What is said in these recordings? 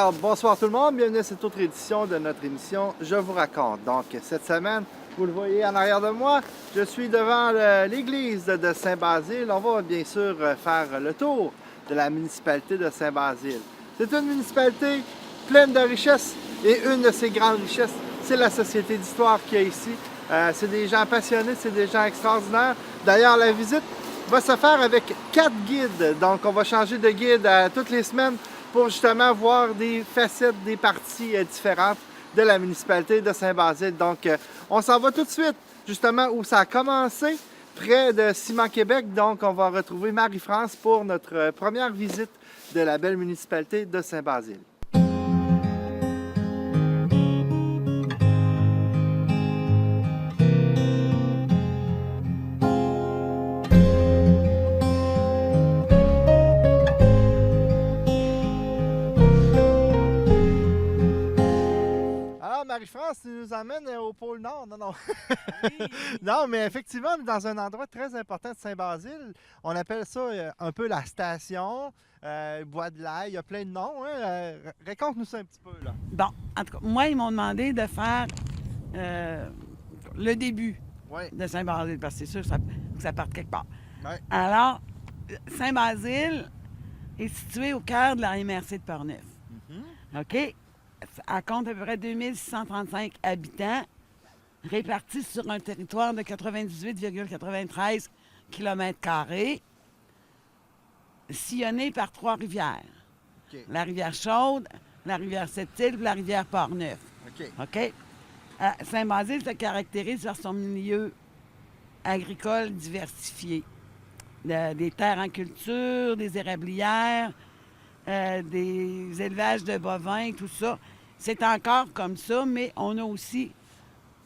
Alors, bonsoir tout le monde, bienvenue à cette autre édition de notre émission Je vous raconte. Donc, cette semaine, vous le voyez en arrière de moi, je suis devant l'église de Saint-Basile. On va bien sûr faire le tour de la municipalité de Saint-Basile. C'est une municipalité pleine de richesses et une de ces grandes richesses, c'est la société d'histoire qu'il y a ici. C'est des gens passionnés, c'est des gens extraordinaires. D'ailleurs, la visite va se faire avec 4 guides. Donc, on va changer de guide toutes les semaines pour justement voir des facettes, des parties différentes de la municipalité de Saint-Basile. Donc, on s'en va tout de suite, justement, où ça a commencé, près de Ciment-Québec. Donc, on va retrouver Marie-France pour notre première visite de la belle municipalité de Saint-Basile. Marie-France, tu nous emmènes au pôle Nord, non? Oui. Non, mais effectivement, on est dans un endroit très important de Saint-Basile. On appelle ça un peu la station, Bois de l'Ail, il y a plein de noms. Hein? Raconte-nous ça un petit peu, là. Bon, en tout cas, moi, ils m'ont demandé de faire le début de Saint-Basile, parce que c'est sûr que ça parte quelque part. Ouais. Alors, Saint-Basile est situé au cœur de la MRC de Portneuf. Mm-hmm. OK? Elle compte à peu près 2635 habitants, répartis sur un territoire de 98,93 km², sillonné par 3 rivières. Okay. La rivière Chaude, la rivière Sept-Îles et la rivière Portneuf. OK? Saint-Basile se caractérise par son milieu agricole diversifié. Des terres en culture, des érablières, des élevages de bovins, tout ça. C'est encore comme ça, mais on a aussi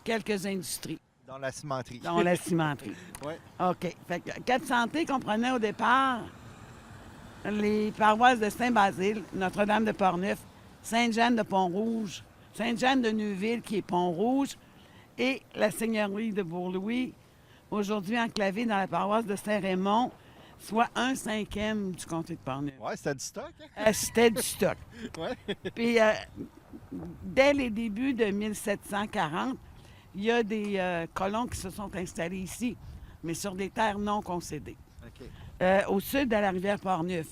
quelques industries. Dans la cimenterie. Dans la cimenterie. Oui. OK. Fait que Cap Santé comprenait au départ les paroisses de Saint-Basile, Notre-Dame de Portneuf, Sainte-Jeanne de Pont-Rouge, Sainte-Jeanne de Neuville, qui est Pont-Rouge, et la seigneurie de Bourg-Louis, aujourd'hui enclavée dans la paroisse de Saint-Raymond, soit 1/5 du comté de Portneuf. Oui, c'était du stock. Hein? C'était du stock. Oui. Puis, dès les débuts de 1740, il y a des colons qui se sont installés ici, mais sur des terres non concédées. Okay. Au sud de la rivière Portneuf.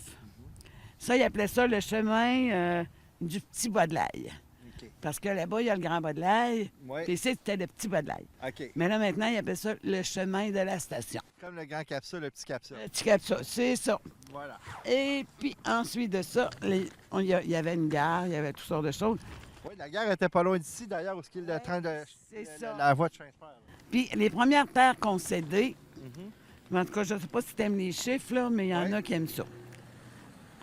Ça, ils appelaient ça le chemin du petit Bois de l'Ail. Okay. Parce que là-bas, il y a le grand Bois de l'Ail, puis ici, c'était le petit Bois de l'Ail. Okay. Mais là, maintenant, ils appellent ça le chemin de la station. Comme le grand Capsule, le petit Capsule. Le petit Capsule, c'est ça. Voilà. Et puis, ensuite de ça, il y avait une gare, il y avait toutes sortes de choses. Oui, la gare était pas loin d'ici, d'ailleurs, où est le train de... C'est ça. La voie de chemin de fer. Puis, les premières terres concédées, en tout cas, je ne sais pas si tu aimes les chiffres, là, mais il y en a qui aiment ça.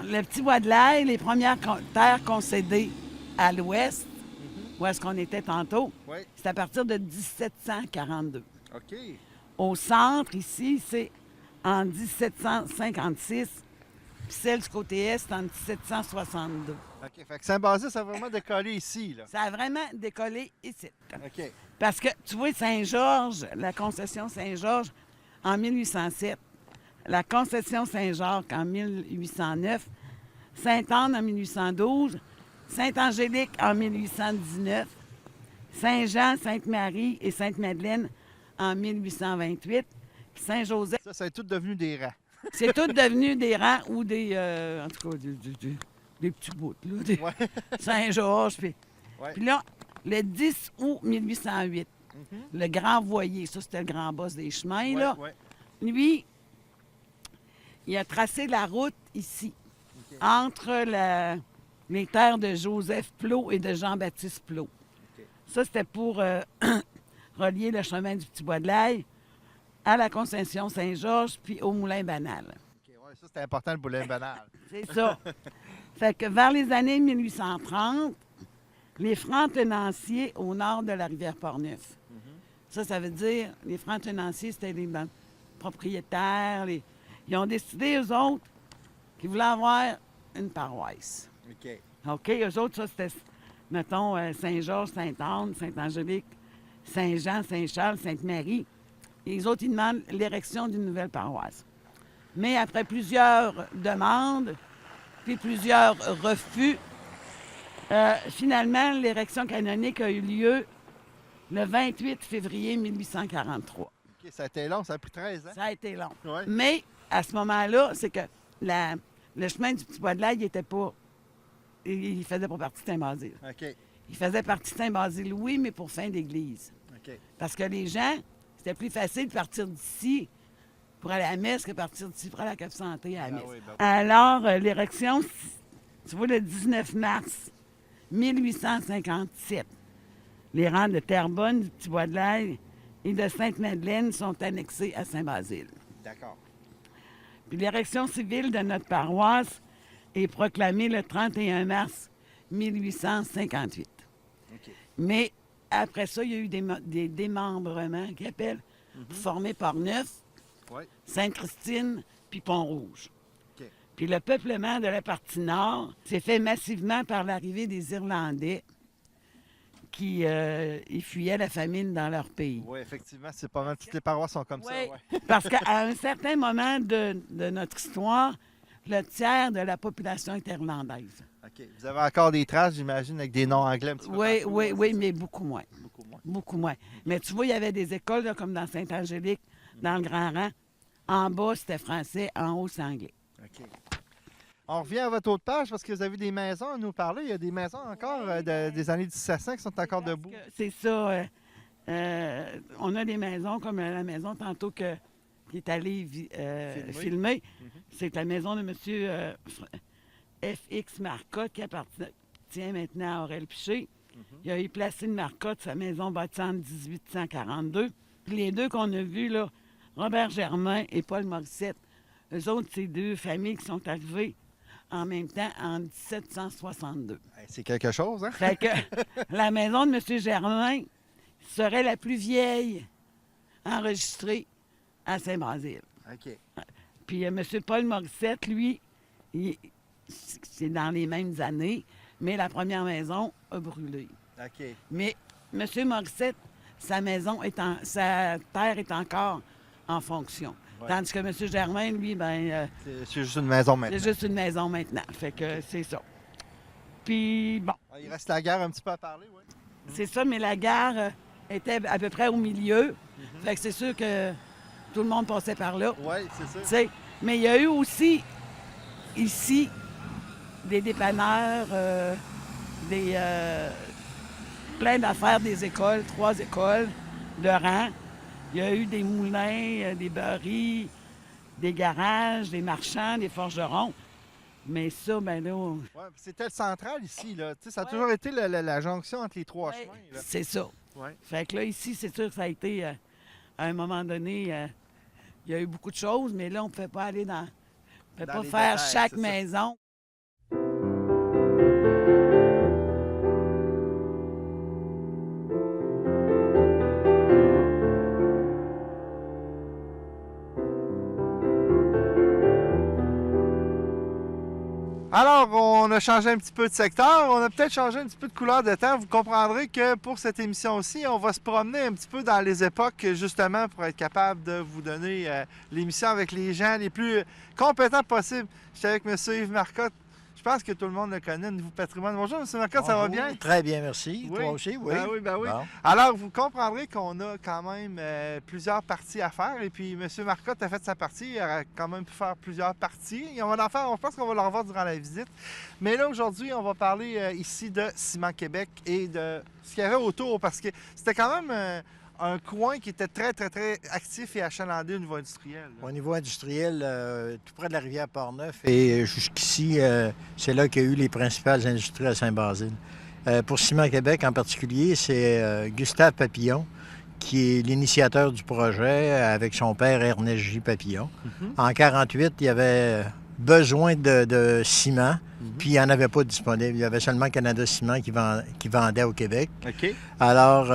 Le petit Bois de l'Ail, les premières terres concédées à l'ouest, où est-ce qu'on était tantôt, c'est à partir de 1742. OK. Au centre, ici, c'est en 1756, puis celle du côté est, en 1762. OK. Fait que Saint-Basile, ça a vraiment décollé ici, là. Ça a vraiment décollé ici. OK. Parce que, tu vois, Saint-Georges, la concession Saint-Georges, en 1807, la concession Saint-Jacques en 1809, Sainte-Anne en 1812, Sainte-Angélique en 1819, Saint-Jean, Sainte-Marie et Sainte-Madeleine en 1828, puis Saint-Joseph... Ça est tout devenu des rangs. C'est tout devenu des rangs ou des... en tout cas, des petits bouts, là. Saint-Georges, puis... Puis là, le 10 août 1808, le Grand Voyer, ça, c'était le grand boss des chemins, là. Lui, il a tracé la route ici, entre les terres de Joseph Plot et de Jean-Baptiste Plot. Ça, c'était pour relier le chemin du Petit Bois de l'Ail à la concession Saint-Georges, puis au Moulin Banal. Ça, c'était important, le Moulin Banal. C'est ça. Fait que vers les années 1830, les francs-tenanciers au nord de la rivière Portneuf. Ça veut dire, les francs-tenanciers, c'était les propriétaires. Ils ont décidé, eux autres, qu'ils voulaient avoir une paroisse. OK. Eux autres, ça, c'était, mettons, Saint-Georges, Sainte-Anne, Sainte-Angélique, Saint-Jean, Saint-Charles, Sainte-Marie. Et les autres, ils demandent l'érection d'une nouvelle paroisse. Mais après plusieurs demandes, puis plusieurs refus, Finalement, l'érection canonique a eu lieu le 28 février 1843. OK, ça a été long, ça a pris 13 ans. Ça a été long. Ouais. Mais à ce moment-là, c'est que le chemin du Petit-Bois-de-l'Ail, il était pas... Il faisait pas partie de Saint-Basile. OK. Il faisait partie de Saint-Basile, oui, mais pour fin d'église. OK. Parce que les gens, c'était plus facile de partir d'ici pour aller à la messe que de partir d'ici pour aller à la cave santé à la messe. oui, ben oui. Alors, l'érection, tu vois, le 19 mars 1857, les rangs de Terrebonne, du Petit-Bois-de-l'Ail et de Sainte-Madeleine sont annexés à Saint-Basile. D'accord. Puis l'érection civile de notre paroisse est proclamée le 31 mars 1858. OK. Mais après ça, il y a eu des démembrements qu'ils appellent, formés par Neuf, Oui. Sainte-Christine, puis Pont-Rouge. OK. Puis le peuplement de la partie nord s'est fait massivement par l'arrivée des Irlandais qui ils fuyaient la famine dans leur pays. Oui, effectivement, c'est pas mal. Toutes les paroisses sont comme ça. Oui, Ouais. parce qu'à un certain moment de notre histoire, le tiers de la population est irlandaise. OK. Vous avez encore des traces, j'imagine, avec des noms anglais un petit peu Oui, partout, oui, là, oui, c'est mais beaucoup moins. ça? Beaucoup moins. Beaucoup moins. Mais tu vois, il y avait des écoles là, comme dans Sainte-Angélique, dans le Grand Rang. En bas, c'était français, en haut, c'est anglais. OK. On revient à votre autre page parce que vous avez des maisons à nous parler. Il y a des maisons encore des années 1700 qui sont encore debout. C'est ça. On a des maisons comme la maison tantôt qui est allée filmer. C'est la maison de M. F.X. Marcotte qui appartient maintenant à Aurel Piché. Il a eu Placide Marcotte, sa maison bâtie en 1842. Puis les deux qu'on a vus, là, Robert Germain et Paul Morissette, eux autres, c'est deux familles qui sont arrivées en même temps en 1762. C'est quelque chose, hein? Fait que la maison de M. Germain serait la plus vieille enregistrée à Saint-Basile. OK. Puis M. Paul Morissette, lui, c'est dans les mêmes années, mais la première maison a brûlé. OK. Mais M. Morissette, sa terre est encore en fonction. Ouais. Tandis que M. Germain, lui, C'est juste une maison maintenant. c'est juste une maison maintenant. Fait que c'est ça. Puis, bon, Il reste la gare un petit peu à parler, oui. c'est ça, mais la gare était à peu près au milieu. Fait que c'est sûr que tout le monde passait par là. Oui, c'est ça. Tu sais, mais il y a eu aussi, ici, des dépanneurs, plein d'affaires des écoles, 3 écoles de rang. Il y a eu des moulins, des beurries, des garages, des marchands, des forgerons. Mais ça, ben là, Ouais, c'était le central ici, là. Tu sais, ça a Ouais. toujours été la jonction entre les trois ouais, chemins, là. c'est ça. Ouais. Fait que là, ici, c'est sûr que ça a été, à un moment donné, il y a eu beaucoup de choses, mais là, on ne pouvait pas aller dans... On ne pouvait Dans pas les faire détails, chaque c'est ça. maison. Alors, on a changé un petit peu de secteur, on a peut-être changé un petit peu de couleur de temps. Vous comprendrez que pour cette émission aussi, on va se promener un petit peu dans les époques, justement, pour être capable de vous donner l'émission avec les gens les plus compétents possibles. J'étais avec M. Yves Marcotte. Je pense que tout le monde le connaît au niveau patrimoine. Bonjour, M. Marcotte, ça va Bonjour. bien? Très bien, merci. Oui. Toi aussi, oui. Ben oui, ben oui. Bon. Alors, vous comprendrez qu'on a quand même plusieurs parties à faire. Et puis, M. Marcotte a fait sa partie. Il aurait quand même pu faire plusieurs parties. Et on va en faire, je pense qu'on va le revoir durant la visite. Mais là, aujourd'hui, on va parler ici de Ciment Québec et de ce qu'il y avait autour. Parce que c'était quand même un coin qui était très, très, très actif et achalandé au niveau industriel, là. Au niveau industriel, tout près de la rivière Port-Neuf et jusqu'ici, c'est là qu'il y a eu les principales industries à Saint-Basile. Pour Ciment Québec en particulier, c'est Gustave Papillon qui est l'initiateur du projet avec son père Ernest J. Papillon. En 1948, il y avait besoin de ciment, puis il n'y en avait pas disponible. Il y avait seulement Canada Ciment qui vendait au Québec. OK. Alors,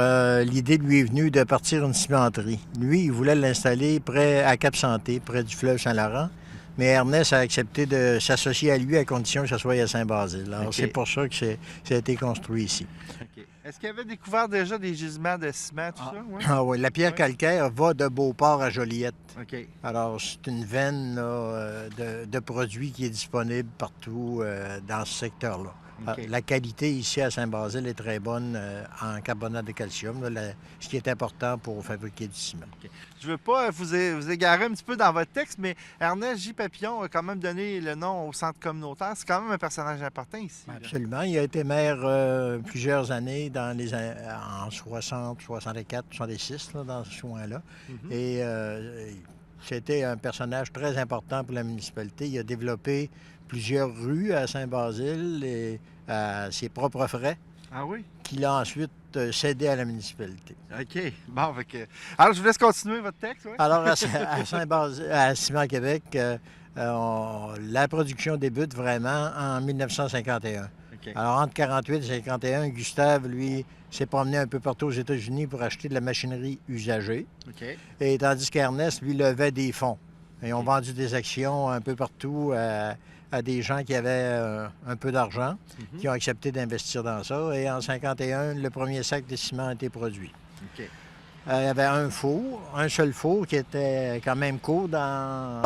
l'idée lui est venue de partir une cimenterie. Lui, il voulait l'installer près à Cap-Santé, près du fleuve Saint-Laurent. Mais Ernest a accepté de s'associer à lui à condition que ce soit à Saint-Basile. Alors, OK. c'est pour ça que ça a été construit ici. OK. Est-ce qu'il y avait découvert déjà des gisements de ciment, tout ça? Oui. Ah oui, la pierre Ouais. calcaire va de Beauport à Joliette. OK. Alors, c'est une veine là, de produits qui est disponible partout dans ce secteur-là. OK. La qualité ici à Saint-Basile est très bonne en carbonate de calcium, là, ce qui est important pour fabriquer du ciment. OK. Je ne veux pas vous égarer un petit peu dans votre texte, mais Ernest J. Papillon a quand même donné le nom au centre communautaire. C'est quand même un personnage important ici. Là. Absolument. Il a été maire plusieurs années en 60, 64, 66, là, dans ce coin-là. Mhm. Et c'était un personnage très important pour la municipalité. Il a développé plusieurs rues à Saint-Basile et à ses propres frais, Ah oui? qu'il a ensuite cédé à la municipalité. OK. Bon, fait que... Alors, je vous laisse continuer votre texte. Ouais? Alors, à Saint-Basile, à Ciment Québec, la production débute vraiment en 1951. OK. Alors, entre 48 et 51, Gustave, lui, s'est promené un peu partout aux États-Unis pour acheter de la machinerie usagée. OK. Et tandis qu'Ernest, lui, levait des fonds. Ils ont vendu des actions un peu partout à des gens qui avaient un peu d'argent, Mhm. qui ont accepté d'investir dans ça. Et en 51, le premier sac de ciment a été produit. OK. Il y avait un seul four qui était quand même court dans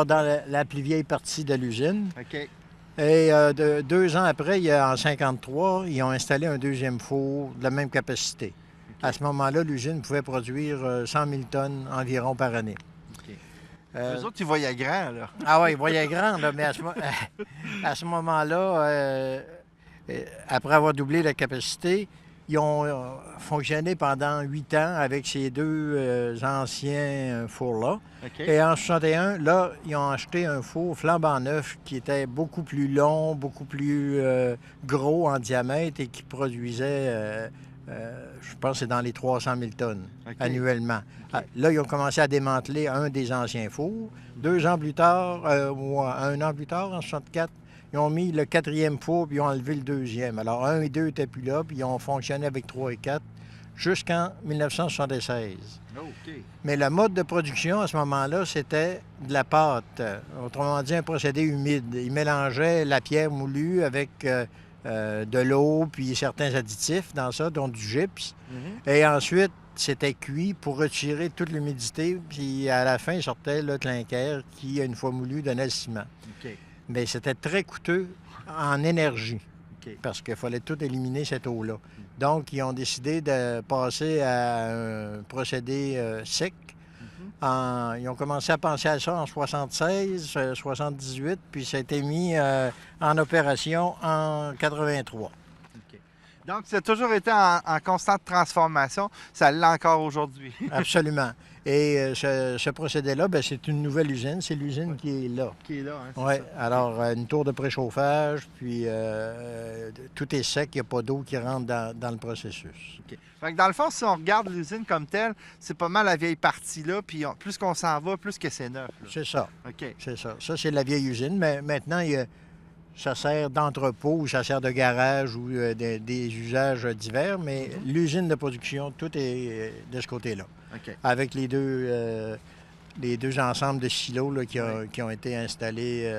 la plus vieille partie de l'usine. OK. Et 2 ans après, en 53, ils ont installé un deuxième four de la même capacité. OK. À ce moment-là, l'usine pouvait produire 100 000 tonnes environ par année. OK. Euh, Eux autres, ils voyaient grand, là. Ah oui, ils voyaient grand, là, mais à ce moment-là, après avoir doublé la capacité, ils ont fonctionné pendant 8 ans avec ces deux anciens fours-là. OK. Et en 61, là, ils ont acheté un four flambant neuf qui était beaucoup plus long, beaucoup plus gros en diamètre et qui produisait, je pense, c'est dans les 300 000 tonnes OK. annuellement. OK. Là, ils ont commencé à démanteler un des anciens fours. 2 ans plus tard, ou 1 an plus tard, en 64, ils ont mis le 4e four puis ils ont enlevé le 2e. Alors, 1 et 2 n'étaient plus là, puis ils ont fonctionné avec 3 et 4 jusqu'en 1976. OK. Mais le mode de production à ce moment-là, c'était de la pâte. Autrement dit, un procédé humide. Ils mélangeaient la pierre moulue avec de l'eau puis certains additifs dans ça, dont du gypse. Mhm. Et ensuite, c'était cuit pour retirer toute l'humidité. Puis à la fin, il sortait le clinker qui, une fois moulu, donnait le ciment. OK. Mais c'était très coûteux en énergie OK. parce qu'il fallait tout éliminer cette eau-là. Donc, ils ont décidé de passer à un procédé sec. Mhm. Ils ont commencé à penser à ça en 76, 78, puis ça a été mis en opération en 83. OK. Donc, ça a toujours été en constante transformation. Ça l'est encore aujourd'hui. Absolument. Et ce procédé-là, bien, c'est une nouvelle usine. C'est l'usine qui est là. Qui est là, hein, c'est Oui, ça. alors une tour de préchauffage, puis tout est sec, il n'y a pas d'eau qui rentre dans le processus. OK. Fait que dans le fond, si on regarde l'usine comme telle, c'est pas mal la vieille partie là, puis plus qu'on s'en va, plus que c'est neuf. Là. C'est ça, OK. c'est ça. Ça, c'est la vieille usine, mais maintenant, ça sert d'entrepôt ou ça sert de garage ou des usages divers, mais l'usine de production, tout est de ce côté-là. OK. Avec les deux ensembles de silos là, qui ont été installés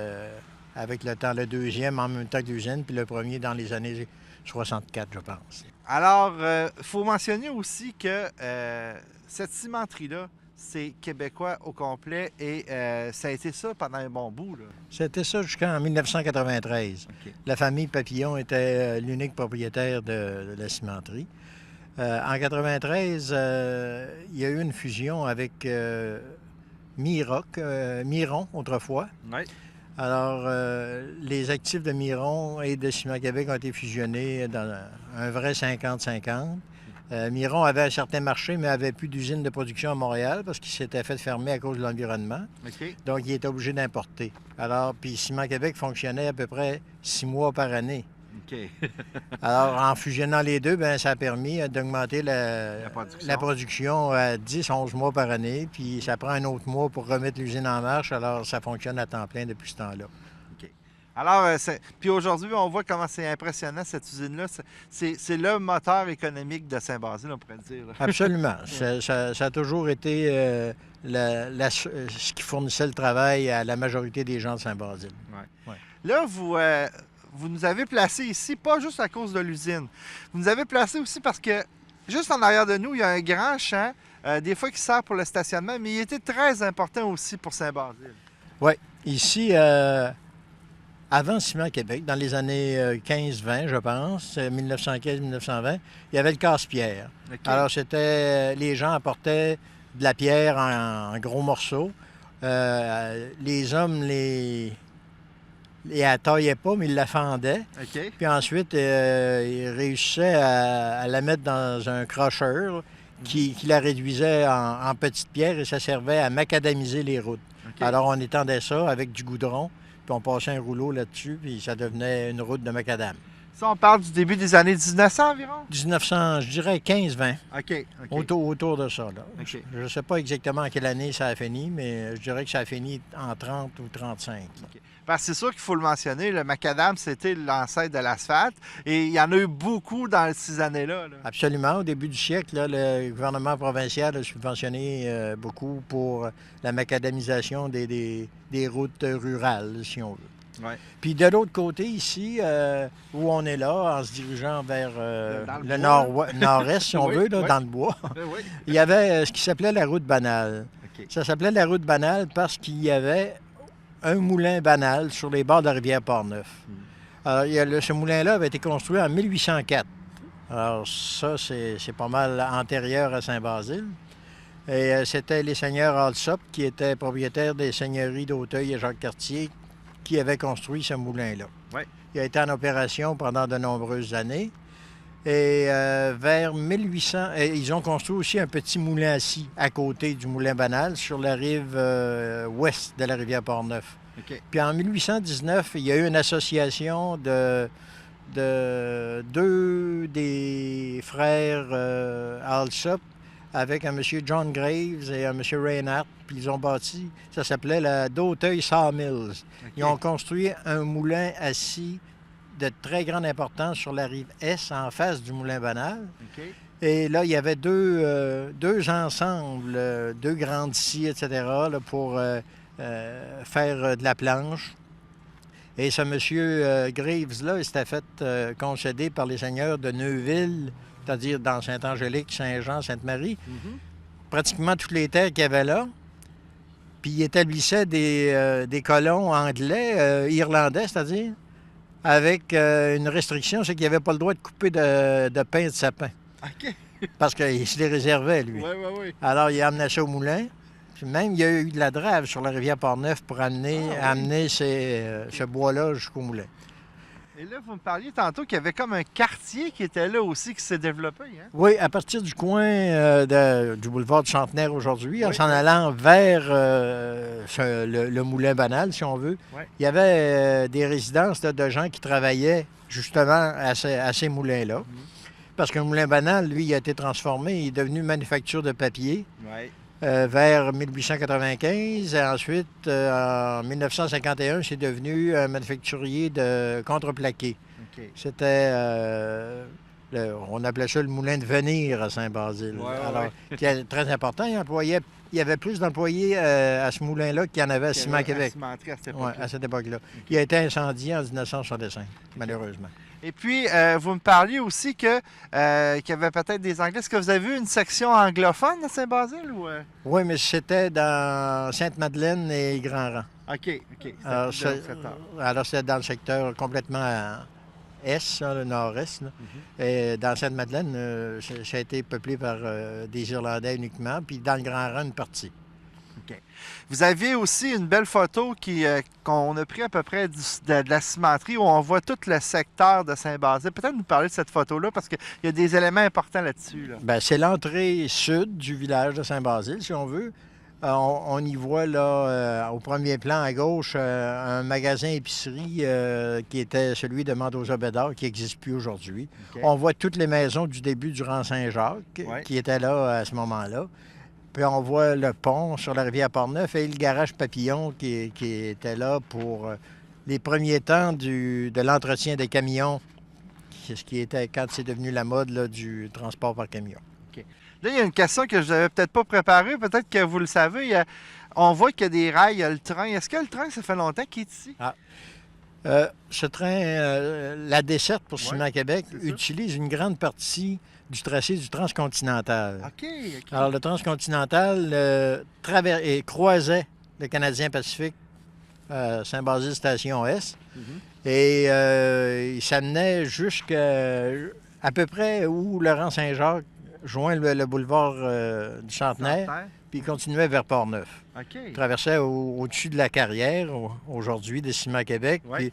avec le temps, le deuxième en même temps que l'usine, puis le premier dans les années 64, je pense. Alors, il faut mentionner aussi que cette cimenterie-là, c'est québécois au complet et ça a été ça pendant un bon bout. Là. C'était ça jusqu'en 1993. OK. La famille Papillon était l'unique propriétaire de la cimenterie. En 1993, il y a eu une fusion avec Miron, autrefois. Oui. Alors, les actifs de Miron et de Ciment Québec ont été fusionnés dans un vrai 50-50. Miron avait un certain marché, mais n'avait plus d'usine de production à Montréal parce qu'il s'était fait fermer à cause de l'environnement. OK. Donc, il était obligé d'importer. Alors, puis Ciment Québec fonctionnait à peu près 6 mois par année. OK. Alors, en fusionnant les deux, bien, ça a permis d'augmenter La production. la production à 10-11 mois par année. Puis ça prend un autre mois pour remettre l'usine en marche. Alors, ça fonctionne à temps plein depuis ce temps-là. OK. Alors, puis aujourd'hui, on voit comment c'est impressionnant, cette usine-là. C'est le moteur économique de Saint-Basile, on pourrait le dire. Là. Absolument. Ça a toujours été ce qui fournissait le travail à la majorité des gens de Saint-Basile. Là, vous nous avez placés ici, pas juste à cause de l'usine. Vous nous avez placés aussi parce que, juste en arrière de nous, il y a un grand champ, des fois qui sert pour le stationnement, mais il était très important aussi pour Saint-Basile. Oui. Ici, avant Ciment Québec, dans les années 15-20, je pense, 1915-1920, il y avait le casse-pierre. OK. Alors, les gens apportaient de la pierre en gros morceaux. Les hommes les taillaient pas, mais ils la fendaient. OK. Puis ensuite, ils réussissaient à la mettre dans un crocheur qui la réduisait en petites pierres et ça servait à macadamiser les routes. OK. Alors, on étendait ça avec du goudron, puis on passait un rouleau là-dessus, puis ça devenait une route de macadam. Ça, on parle du début des années 1900 environ? 1900, je dirais 15-20, OK. autour de ça. Là. OK. Je ne sais pas exactement à quelle année ça a fini, mais je dirais que ça a fini en 30 ou 35. OK. Parce que c'est sûr qu'il faut le mentionner, le macadam, c'était l'ancêtre de l'asphalte. Et il y en a eu beaucoup dans ces années-là. Là. Absolument. Au début du siècle, là, le gouvernement provincial a subventionné beaucoup pour la macadamisation des routes rurales, si on veut. Ouais. Puis de l'autre côté, ici, où on est là, en se dirigeant vers le nord-est, si on Oui, veut, là, oui. dans le bois, Oui. il y avait ce qui s'appelait la route banale. OK. Ça s'appelait la route banale parce qu'il y avait un moulin banal sur les bords de la rivière Port-Neuf. Alors, ce moulin-là avait été construit en 1804. Alors ça, c'est pas mal antérieur à Saint-Basile. Et c'était les seigneurs Alsop qui étaient propriétaires des seigneuries d'Auteuil et Jacques-Cartier qui avaient construit ce moulin-là. Ouais. Il a été en opération pendant de nombreuses années. Et vers 1800, ils ont construit aussi un petit moulin à scie à côté du moulin banal sur la rive ouest de la rivière Port-Neuf. OK. Puis en 1819, il y a eu une association de deux des frères Alsop avec un monsieur John Graves et un monsieur Reinhardt. Puis ils ont bâti, ça s'appelait la d'Auteuil Sawmills. OK. Ils ont construit un moulin à scie de très grande importance sur la rive est, en face du moulin banal. OK. Et là, il y avait deux ensembles, deux grandes scies, etc., là, pour faire de la planche. Et ce monsieur Graves-là, il s'était fait concéder par les seigneurs de Neuville, c'est-à-dire dans Saint-Angélique, Saint-Jean, Sainte-Marie, pratiquement toutes les terres qu'il y avait là. Puis il établissait des colons anglais, irlandais, c'est-à-dire, avec une restriction, c'est qu'il n'avait pas le droit de couper de pain de sapin. OK. Parce qu'il se les réservait, lui. Oui. Alors, il a amené ça au moulin. Puis même, il y a eu de la drave sur la rivière Port-Neuf pour amener ce bois-là jusqu'au moulin. Et là, vous me parliez tantôt qu'il y avait comme un quartier qui était là aussi, qui s'est développé. Hein? Oui, à partir du coin du boulevard du Centenaire aujourd'hui, en Oui. s'en allant vers le moulin banal, si on veut, Oui. il y avait des résidences là, de gens qui travaillaient justement à ces moulins-là. Parce qu'un moulin banal, lui, il a été transformé, il est devenu manufacture de papier Oui. vers 1895. Et ensuite, en 1951, c'est devenu un manufacturier de contreplaqué. OK. C'était, on appelait ça le moulin de Venir à Saint-Basile. Ouais, Alors, qui est très important. Il y avait plus d'employés à ce moulin-là qu'il y en avait à Ciment Québec. À cette Oui, époque-là. à cette époque-là. Il a été incendié en 1965, malheureusement. Et puis, vous me parliez aussi qu'il y avait peut-être des Anglais. Est-ce que vous avez vu une section anglophone à Saint-Basile? Ou... Oui, mais c'était dans Sainte-Madeleine et Grand-Rang. OK. Alors, c'était dans le secteur complètement est, ça, le nord-est. Là. Et dans Sainte-Madeleine, ça a été peuplé par des Irlandais uniquement, puis dans le Grand-Rang, une partie. OK. Vous aviez aussi une belle photo qu'on a pris à peu près de la cimenterie où on voit tout le secteur de Saint-Basile. Peut-être nous parler de cette photo-là parce qu'il y a des éléments importants là-dessus. Là. Bien, c'est l'entrée sud du village de Saint-Basile, si on veut. On y voit là, au premier plan à gauche, un magasin épicerie qui était celui de Mendoza Bédard, qui n'existe plus aujourd'hui. OK. On voit toutes les maisons du début du rang Saint-Jacques qui étaient là à ce moment-là. Puis on voit le pont sur la rivière Port-Neuf et le garage Papillon qui était là pour les premiers temps de l'entretien des camions, ce qui était quand c'est devenu la mode là, du transport par camion. Là, il y a une question que je n'avais peut-être pas préparée, peut-être que vous le savez. On voit qu'il y a des rails, il y a le train. Est-ce que le train, ça fait longtemps qu'il est ici? Ce train, la desserte pour Ciment Québec, c'est ça. utilise une grande partie du tracé du transcontinental. OK. Alors, le transcontinental croisait le Canadien Pacifique Saint-Basile Station S. Mhm. Et il s'amenait jusqu'à à peu près où Laurent Saint-Jacques joint le boulevard du Centenaire, Centenaire. puis il continuait vers Port-Neuf. OK. Il traversait au-dessus de la carrière, aujourd'hui, de Ciment Québec. Ouais.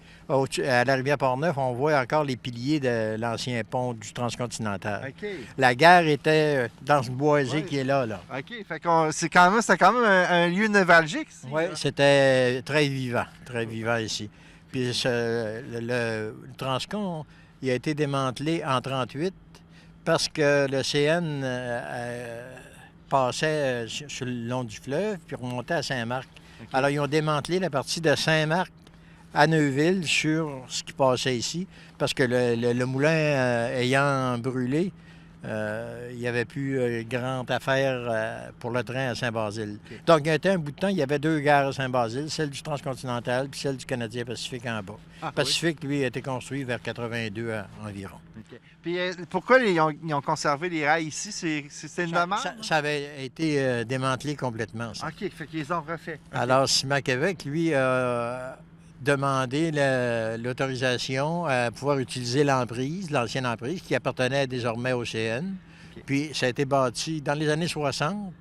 Puis à la rivière Port-Neuf, on voit encore les piliers de l'ancien pont du Transcontinental. OK. La gare était dans ce boisé Ouais. qui est là. OK. Fait que c'était quand même un lieu névralgique ici. Oui, là. c'était très vivant ici. Puis le Transcon, il a été démantelé en 1938 parce que le CN passait sur le long du fleuve puis remontait à Saint-Marc. OK. Alors, ils ont démantelé la partie de Saint-Marc à Neuville sur ce qui passait ici parce que le moulin ayant brûlé, il n'y avait plus grande affaire pour le train à Saint-Basile. OK. Donc, il y a été un bout de temps, il y avait deux gares à Saint-Basile, celle du Transcontinental puis celle du Canadien Pacifique en bas. Ah, Pacifique, lui, a été construit vers 82 environ. oui. OK. Puis pourquoi ils ont conservé les rails ici? C'est une demande? Ça avait été démantelé complètement, ça. OK. Fait qu'ils ont refait. OK. Alors, Ciment Québec, lui, a demandé l'autorisation à pouvoir utiliser l'emprise, l'ancienne emprise, qui appartenait désormais au CN. OK. Puis, ça a été bâti dans les années 60.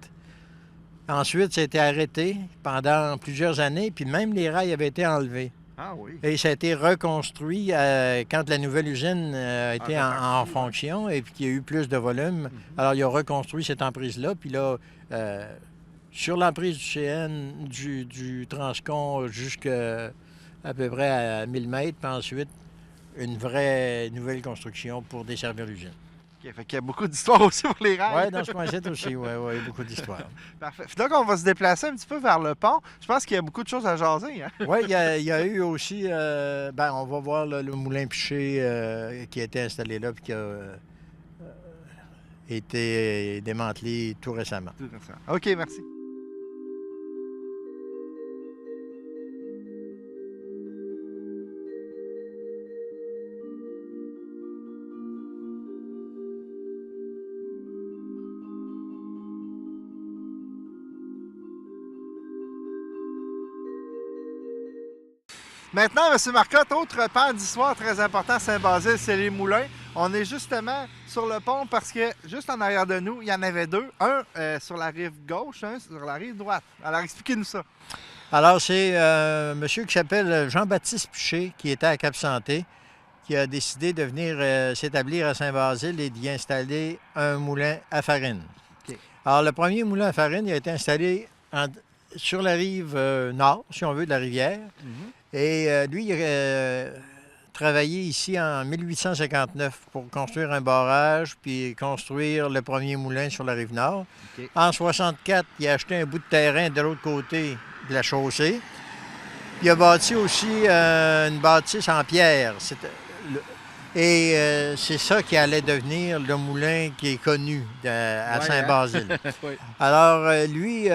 Ensuite, ça a été arrêté pendant plusieurs années, puis même les rails avaient été enlevés. Ah oui. Et ça a été reconstruit quand la nouvelle usine a été en fonction et puis qu'il y a eu plus de volume. Alors, ils ont reconstruit cette emprise-là. Puis là, sur l'emprise du CN, du Transcon jusqu'à à peu près à 1000 mètres, puis ensuite, une vraie nouvelle construction pour desservir l'usine. OK. Fait qu'il y a beaucoup d'histoires aussi pour les rails. Oui, dans ce coin-ci aussi, oui, beaucoup d'histoires. Parfait. Donc, on va se déplacer un petit peu vers le pont. Je pense qu'il y a beaucoup de choses à jaser. Hein? Oui, il y a eu aussi, on va voir là, le moulin Piché qui a été installé là puis qui a été démantelé tout récemment. Tout comme ça. OK, merci. Maintenant, M. Marcotte, autre pan d'histoire très important à Saint-Basile, c'est les moulins. On est justement sur le pont parce que juste en arrière de nous, il y en avait deux. Un sur la rive gauche, un sur la rive droite. Alors, expliquez-nous ça. Alors, c'est un monsieur qui s'appelle Jean-Baptiste Piché, qui était à Cap-Santé, qui a décidé de venir s'établir à Saint-Basile et d'y installer un moulin à farine. OK. Alors, le premier moulin à farine, il a été installé sur la rive nord, si on veut, de la rivière. Et lui, il a travaillé ici en 1859 pour construire un barrage puis construire le premier moulin sur la rive nord. OK. En 64, il a acheté un bout de terrain de l'autre côté de la chaussée. Il a bâti aussi une bâtisse en pierre. Et c'est ça qui allait devenir le moulin qui est connu à Saint-Basile. Oui. Alors, lui,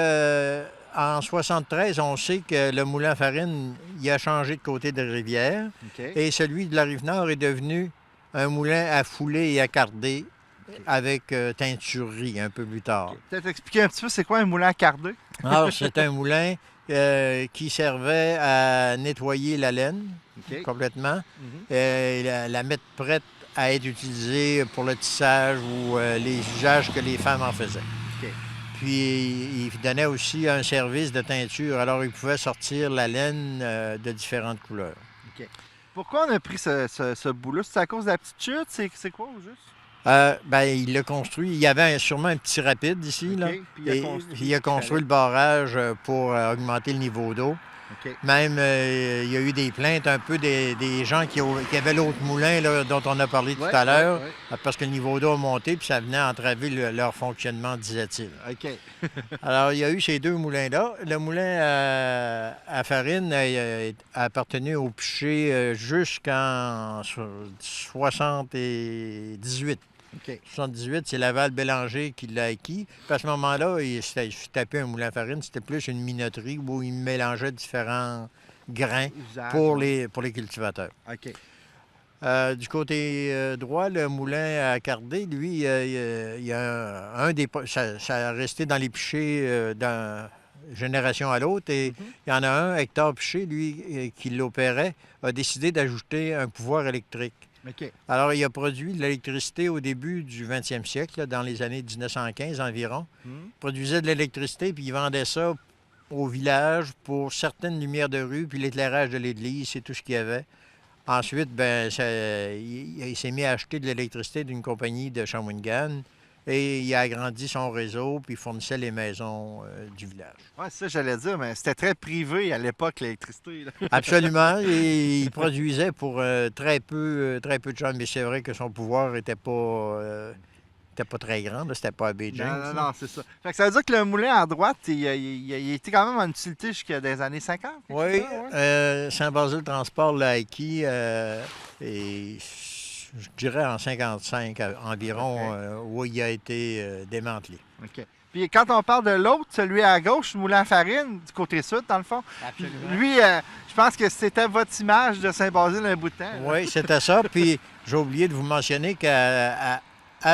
en 73, on sait que le moulin à farine, il a changé de côté de rivière. OK. Et celui de la Rive-Nord est devenu un moulin à fouler et à carder avec teinturerie un peu plus tard. OK. Peut-être expliquer un petit peu c'est quoi un moulin à carder? Alors, c'est un moulin qui servait à nettoyer la laine OK. complètement Mhm. et la mettre prête à être utilisée pour le tissage ou les usages que les femmes en faisaient. OK. Puis, il donnait aussi un service de teinture. Alors, il pouvait sortir la laine de différentes couleurs. OK. Pourquoi on a pris ce bout-là? C'est à cause de la petite chute? C'est quoi, au juste? Il l'a construit. Il y avait sûrement un petit rapide ici. OK. Là. Puis il a Et construit il a construit le barrage pour augmenter le niveau d'eau. OK. Même, il y a eu des plaintes un peu des gens qui avaient l'autre moulin là, dont on a parlé tout Ouais, à l'heure, ouais, parce que le niveau d'eau a monté puis ça venait entraver leur fonctionnement, disait-il. OK. Alors, il y a eu ces deux moulins-là. Le moulin à farine a appartenu au Piché jusqu'en 78. OK. 78, c'est Laval-Bélanger qui l'a acquis. Puis à ce moment-là, il s'est tapé un moulin à farine. C'était plus une minoterie où il mélangeait différents grains Usage, pour ouais. les cultivateurs. OK. Du côté droit, le moulin à carder, lui, il y a un des... Ça a resté dans les pichets génération à l'autre. Et il y en a un, Hector Piché, lui, qui l'opérait, a décidé d'ajouter un pouvoir électrique. OK. Alors, il a produit de l'électricité au début du 20e siècle, là, dans les années 1915 environ. Il produisait de l'électricité, puis il vendait ça au village pour certaines lumières de rue, puis l'éclairage de l'église, c'est tout ce qu'il y avait. Ensuite, il s'est mis à acheter de l'électricité d'une compagnie de Shawinigan et il a agrandi son réseau puis il fournissait les maisons du village. Oui, c'est ça, j'allais dire, mais c'était très privé à l'époque, l'électricité. Absolument. Et il produisait pour très peu de gens, mais c'est vrai que son pouvoir n'était pas très grand, c'était pas à Beijing. Non, c'est ça. Fait que ça veut dire que le moulin à droite, il était quand même en utilité jusqu'à des années 50? Oui, Saint-Basile Transport l'a acquis et je dirais en 55 environ, où il a été démantelé. OK. Puis quand on parle de l'autre, celui à gauche, le moulin à farine, du côté sud, dans le fond, absolument. Lui, je pense que c'était votre image de Saint-Basile un bout de temps. Oui, c'était ça. Puis j'ai oublié de vous mentionner qu'à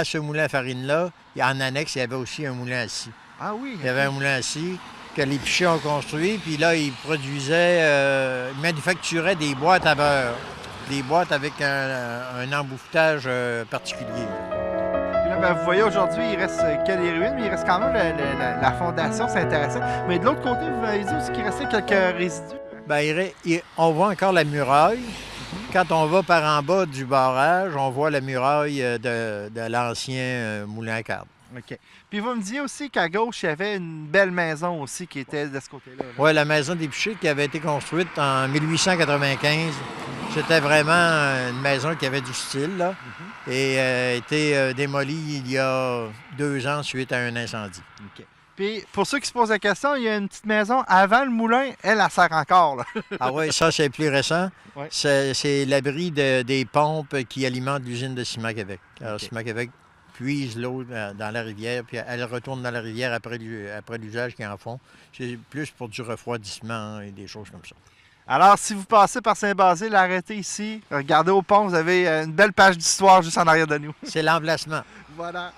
ce moulin à farine-là, en annexe, il y avait aussi un moulin à scie. Ah oui? Il y avait un moulin à scie que les Pichets ont construit, puis là, ils produisaient, ils manufacturaient des boîtes à beurre. Des boîtes avec un embouffetage particulier. Puis là, vous voyez, aujourd'hui, il reste que les ruines, mais il reste quand même la fondation, c'est intéressant. Mais de l'autre côté, vous m'avez dit aussi qu'il restait quelques résidus. Bien, on voit encore la muraille. Quand on va par en bas du barrage, on voit la muraille de l'ancien moulin à carbe. OK. Puis vous me disiez aussi qu'à gauche, il y avait une belle maison aussi qui était de ce côté-là. Oui, la maison des Pichets qui avait été construite en 1895. C'était vraiment une maison qui avait du style, là, et a été démolie il y a 2 ans suite à un incendie. OK. Puis, pour ceux qui se posent la question, il y a une petite maison avant le moulin. Elle sert encore, là. Ah oui, ça, c'est plus récent. Ouais. C'est l'abri des pompes qui alimentent l'usine de Ciment Québec. Alors, Ciment Québec puise l'eau dans la rivière, puis elle retourne dans la rivière après l'usage qu'ils en font. C'est plus pour du refroidissement et des choses comme ça. Alors, si vous passez par Saint-Basile, arrêtez ici. Regardez au pont, vous avez une belle page d'histoire juste en arrière de nous. C'est l'emplacement. Voilà.